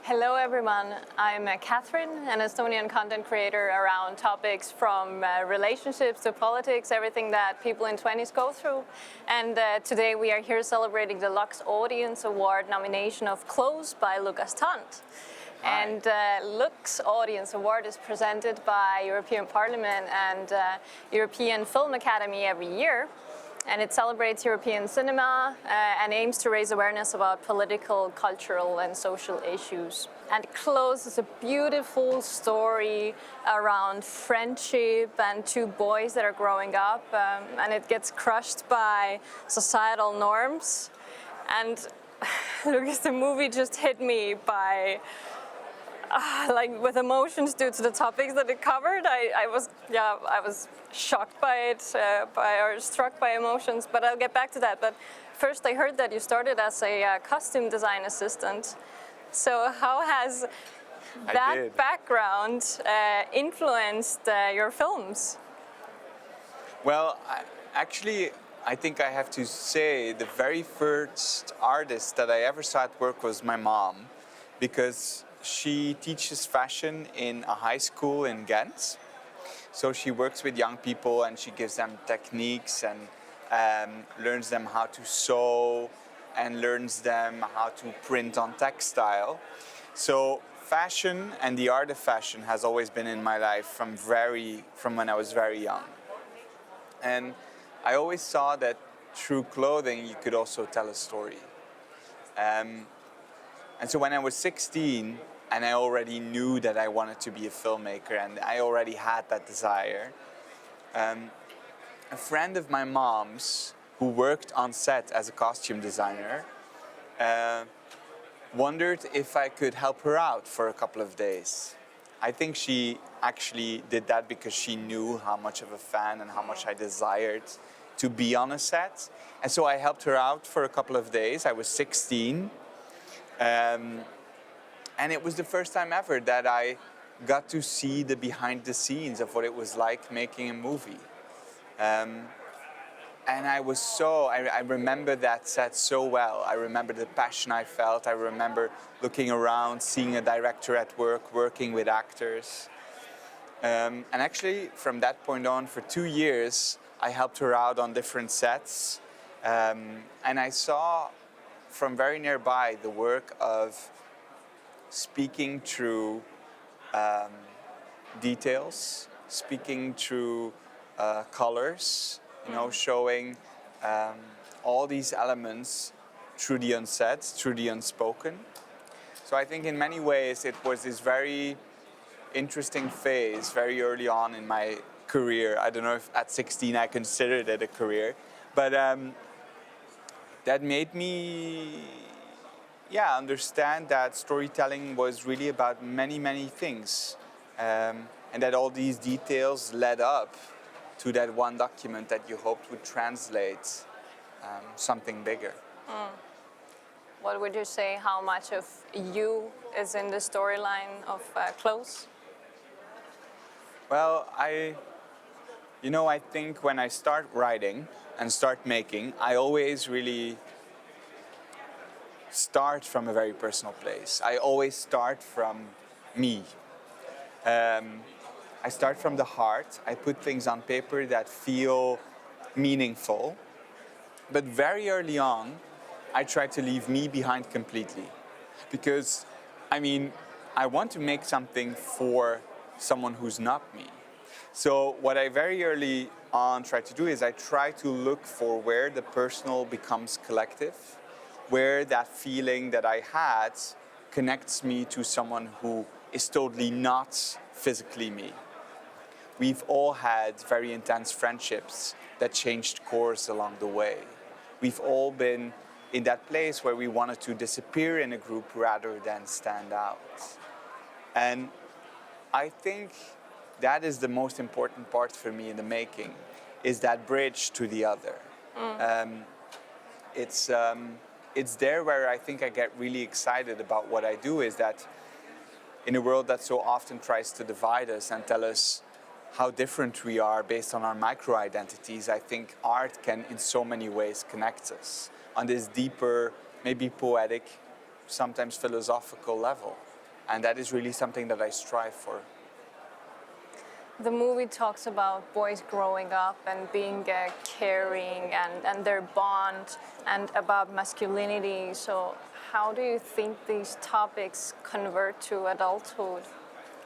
Hello everyone, I'm Catherine, an Estonian content creator around topics from relationships to politics, everything that people in 20s go through. And today we are here celebrating the LUX Audience Award nomination of Close by Lukas Dhont. And LUX Audience Award is presented by European Parliament and European Film Academy every year. And it celebrates European cinema and aims to raise awareness about political, cultural, and social issues. And Close is a beautiful story around friendship and two boys that are growing up, and it gets crushed by societal norms. And Lucas, the movie just hit me by with emotions due to the topics that it covered. I was shocked by it, or struck by emotions, but I'll get back to that. But first, I heard that you started as a costume design assistant. So how has that background influenced your films? Well, I think I have to say the very first artist that I ever saw at work was my mom, because she teaches fashion in a high school in Ghent. So she works with young people and she gives them techniques and learns them how to sew and learns them how to print on textile. So fashion and the art of fashion has always been in my life from when I was very young. And I always saw that through clothing you could also tell a story. And so when I was 16, and I already knew that I wanted to be a filmmaker, and I already had that desire, a friend of my mom's who worked on set as a costume designer wondered if I could help her out for a couple of days. I think she actually did that because she knew how much of a fan and how much I desired to be on a set. And so I helped her out for a couple of days. I was 16. And it was the first time ever that I got to see the behind the scenes of what it was like making a movie. And I remember that set so well. I remember the passion I felt. I remember looking around, seeing a director at work, working with actors. And actually, from that point on, for 2 years, I helped her out on different sets. And I saw from very nearby the work of speaking through details, speaking through colors, showing all these elements through the unsaid, through the unspoken. So I think in many ways it was this very interesting phase very early on in my career. I don't know if at 16 I considered it a career, but that made me understand that storytelling was really about many, many things, and that all these details led up to that one document that you hoped would translate something bigger. What would you say, how much of you is in the storyline of Close? Well, I think when I start writing and start making, I always really start from a very personal place. I always start from me. I start from the heart. I put things on paper that feel meaningful. But very early on, I try to leave me behind completely. Because, I want to make something for someone who's not me. So what I very early on try to do is I try to look for where the personal becomes collective, where that feeling that I had connects me to someone who is totally not physically me. We've all had very intense friendships that changed course along the way. We've all been in that place where we wanted to disappear in a group rather than stand out. And I think that is the most important part for me in the making, is that bridge to the other. It's there where I think I get really excited about what I do, is that in a world that so often tries to divide us and tell us how different we are based on our micro-identities, I think art can in so many ways connect us on this deeper, maybe poetic, sometimes philosophical level. And that is really something that I strive for. The movie talks about boys growing up and being caring and their bond and about masculinity. So how do you think these topics convert to adulthood?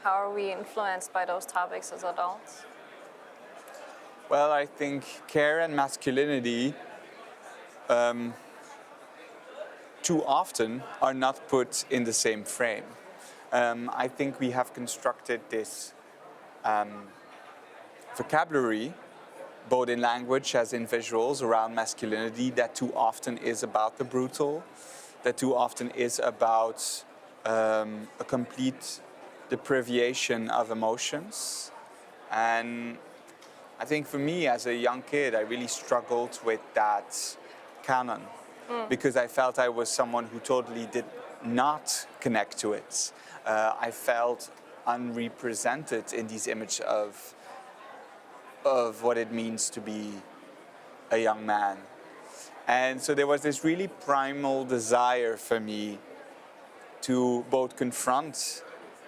How are we influenced by those topics as adults? Well, I think care and masculinity too often are not put in the same frame. I think we have constructed this vocabulary, both in language as in visuals, around masculinity that too often is about the brutal, that too often is about a complete deprivation of emotions. And I think for me as a young kid, I really struggled with that canon because I felt I was someone who totally did not connect to it. I felt unrepresented in these images of what it means to be a young man. And so there was this really primal desire for me to both confront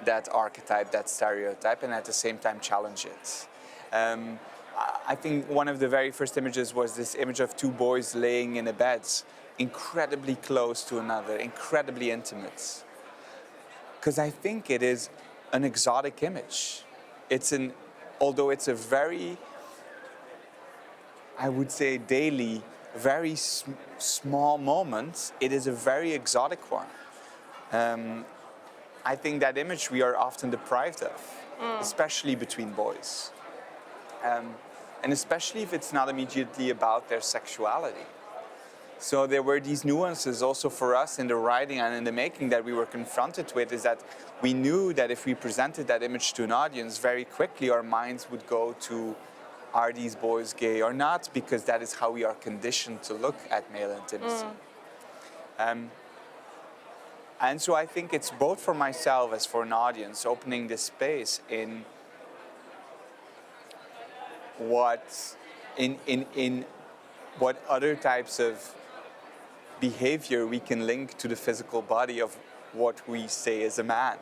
that archetype, that stereotype, and at the same time challenge it. I think one of the very first images was this image of two boys laying in a bed, incredibly close to another, incredibly intimate. Because I think it is an exotic image. Although it's a very, I would say daily, very small moment, it is a very exotic one. I think that image we are often deprived of, especially between boys. And especially if it's not immediately about their sexuality. So there were these nuances also for us in the writing and in the making that we were confronted with, is that we knew that if we presented that image to an audience, very quickly our minds would go to, are these boys gay or not? Because that is how we are conditioned to look at male intimacy. And so I think it's both for myself as for an audience, opening this space in what other types of behavior we can link to the physical body of what we say is a man.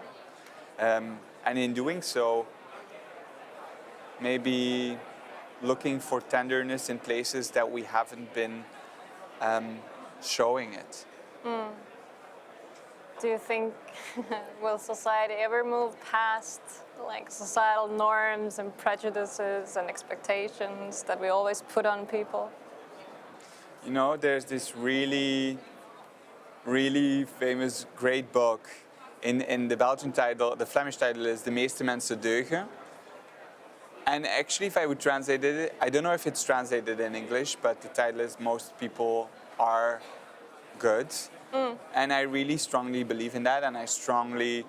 And in doing so, maybe looking for tenderness in places that we haven't been showing it. Do you think, will society ever move past like societal norms and prejudices and expectations that we always put on people? You know, there's this really, really famous, great book. In the Belgian title, the Flemish title is De meeste mensen deugen. And actually, if I would translate it, I don't know if it's translated in English, but the title is Most People Are Good. And I really strongly believe in that, and I strongly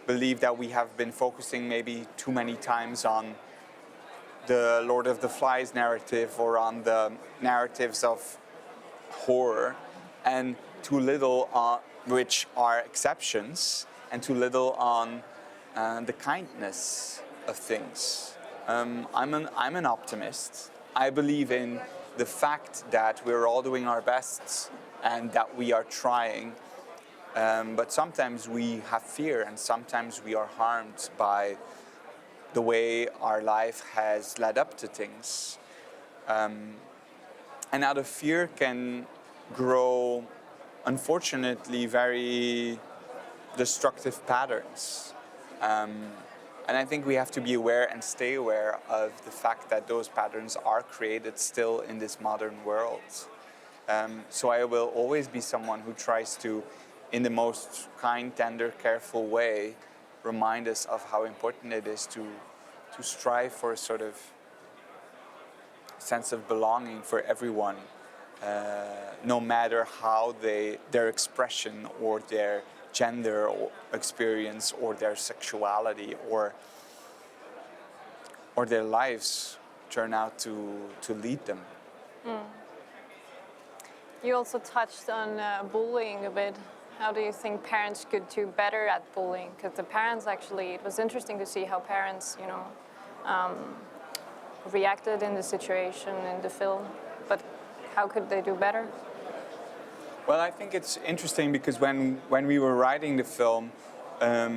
believe that we have been focusing maybe too many times on the Lord of the Flies narrative or on the narratives of horror, and too little on which are exceptions, and too little on the kindness of things. I'm an optimist. I believe in the fact that we're all doing our best and that we are trying, but sometimes we have fear and sometimes we are harmed by the way our life has led up to things. And out of fear can grow, unfortunately, very destructive patterns. And I think we have to be aware and stay aware of the fact that those patterns are created still in this modern world. So I will always be someone who tries to, in the most kind, tender, careful way, remind us of how important it is to strive for a sort of sense of belonging for everyone, no matter how their expression or their gender or experience or their sexuality or their lives turn out to lead them. You also touched on bullying a bit. How do you think parents could do better at bullying? Because the parents actually, it was interesting to see how parents, reacted in the situation in the film. But how could they do better? Well, I think it's interesting because when we were writing the film, I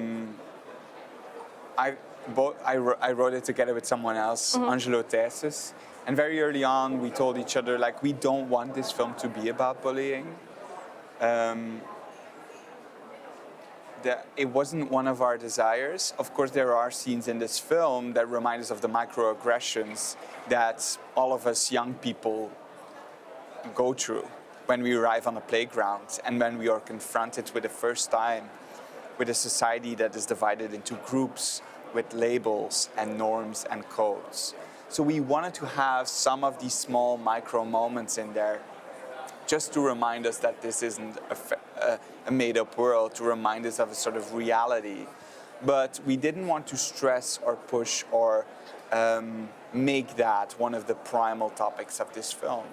wrote it together with someone else, Angelo Thesis, and very early on we told each other, like, we don't want this film to be about bullying. It wasn't one of our desires. Of course, there are scenes in this film that remind us of the microaggressions that all of us young people go through when we arrive on a playground and when we are confronted with the first time with a society that is divided into groups with labels and norms and codes. So we wanted to have some of these small micro moments in there just to remind us that this isn't a made-up world, to remind us of a sort of reality. But we didn't want to stress or push or make that one of the primal topics of this film.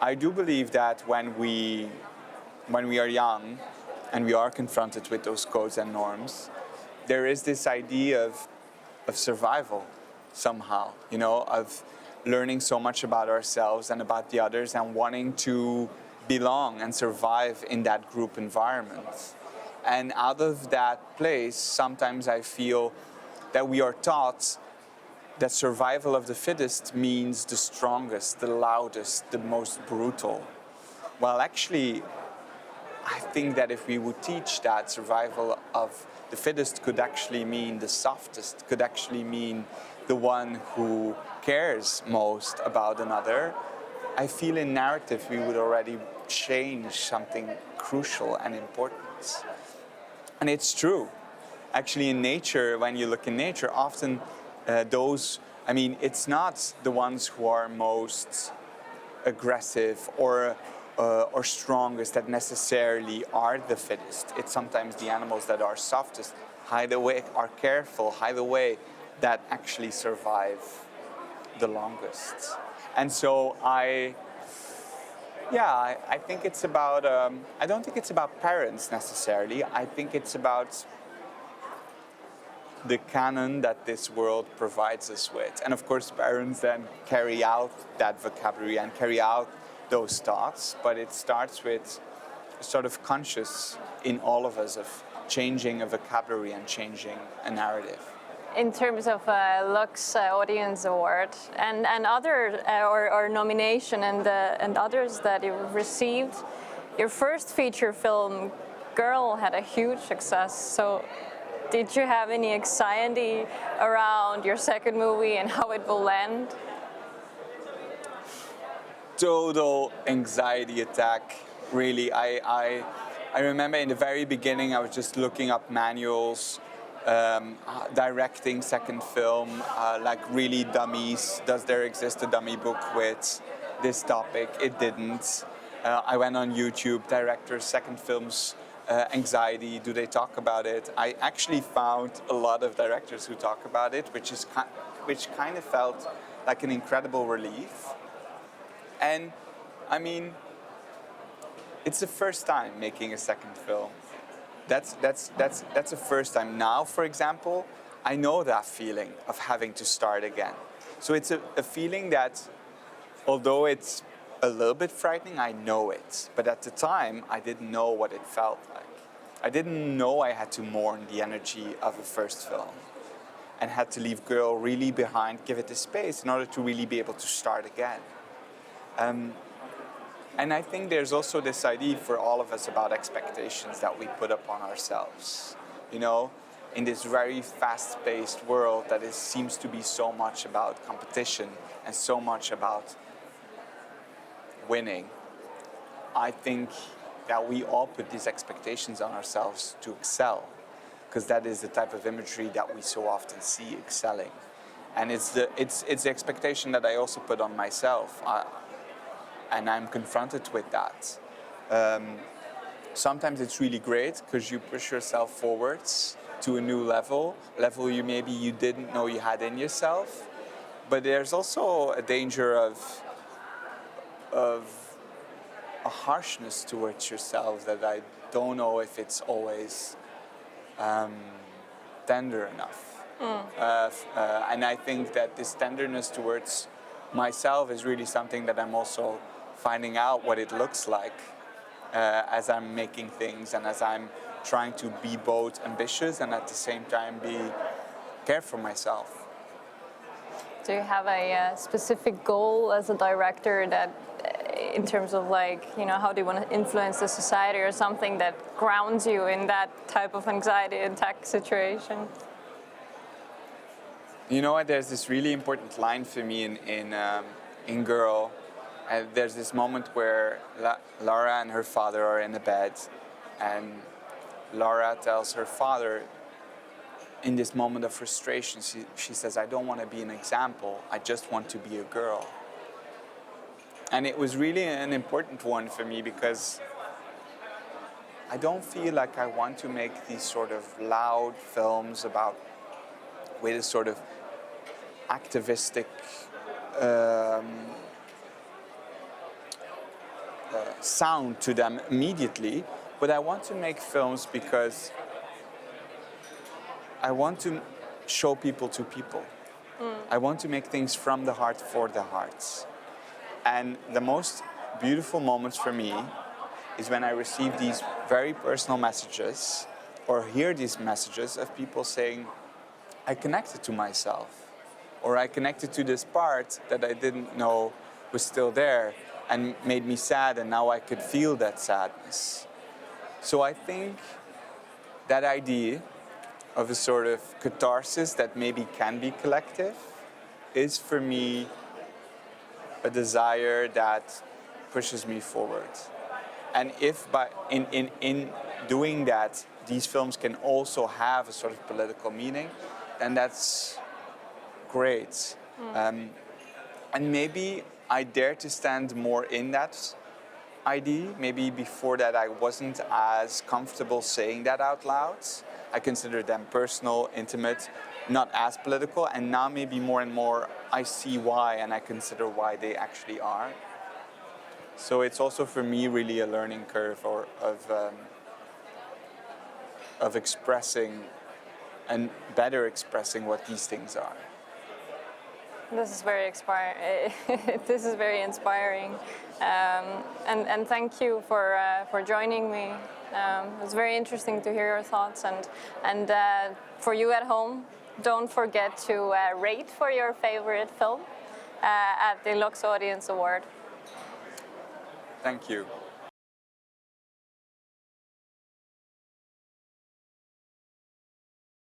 I do believe that when we are young and we are confronted with those codes and norms, there is this idea of survival somehow, of learning so much about ourselves and about the others and wanting to belong and survive in that group environment. And out of that place, sometimes I feel that we are taught that survival of the fittest means the strongest, the loudest, the most brutal. Well, actually, I think that if we would teach that survival of the fittest could actually mean the softest, could actually mean the one who cares most about another, I feel in narrative we would already change something crucial and important. And it's true. Actually, in nature, when you look in nature, often it's not the ones who are most aggressive or strongest that necessarily are the fittest. It's sometimes the animals that are softest, hide away, are careful, hide away, that actually survive the longest. And so I think it's about, I don't think it's about parents necessarily. I think it's about the canon that this world provides us with. And of course, parents then carry out that vocabulary and carry out those thoughts, but it starts with sort of conscious in all of us of changing a vocabulary and changing a narrative. In terms of LUX Audience Award and other or nomination and others that you've received, your first feature film, Girl, had a huge success. So did you have any anxiety around your second movie and how it will land? Total anxiety attack, really. I remember in the very beginning I was just looking up manuals, directing second film, like really dummies. Does there exist a dummy book with this topic? It didn't. I went on YouTube, directors, second films, anxiety, do they talk about it? I actually found a lot of directors who talk about it, which kind of felt like an incredible relief. And I mean, it's the first time making a second film. That's the first time. Now, for example, I know that feeling of having to start again. So it's a feeling that, although it's a little bit frightening, I know it. But at the time, I didn't know what it felt like. I didn't know I had to mourn the energy of a first film and had to leave Girl really behind, give it a space in order to really be able to start again. And I think there's also this idea for all of us about expectations that we put upon ourselves. In this very fast-paced world that seems to be so much about competition and so much about winning, I think that we all put these expectations on ourselves to excel, because that is the type of imagery that we so often see excelling. And it's the expectation that I also put on myself. And I'm confronted with that. Sometimes it's really great because you push yourself forwards to a new level you didn't know you had in yourself. But there's also a danger of a harshness towards yourself that I don't know if it's always tender enough. And I think that this tenderness towards myself is really something that I'm also finding out what it looks like as I'm making things and as I'm trying to be both ambitious and at the same time care for myself. Do you have a specific goal as a director that, in terms of like, how do you want to influence the society or something that grounds you in that type of anxiety attack situation? You know what? There's this really important line for me in Girl. There's this moment where Laura and her father are in a bed, and Laura tells her father, in this moment of frustration, she says, "I don't want to be an example. I just want to be a girl." And it was really an important one for me because I don't feel like I want to make these sort of loud films with a sort of activistic sound to them immediately, but I want to make films because I want to show people to people. I want to make things from the heart for the hearts. And the most beautiful moments for me is when I receive these very personal messages or hear these messages of people saying, I connected to myself, or I connected to this part that I didn't know was still there and made me sad, and now I could feel that sadness. So I think that idea of a sort of catharsis that maybe can be collective is for me a desire that pushes me forward. And if in doing that, these films can also have a sort of political meaning, then that's great. And maybe I dare to stand more in that idea. Maybe before that I wasn't as comfortable saying that out loud. I consider them personal, intimate, not as political, and now maybe more and more I see why and I consider why they actually are. So it's also for me really a learning curve of expressing and better expressing what these things are. This is very This is very inspiring, and thank you for joining me. It was very interesting to hear your thoughts, and for you at home, don't forget to rate for your favorite film at the LUX Audience Award. Thank you.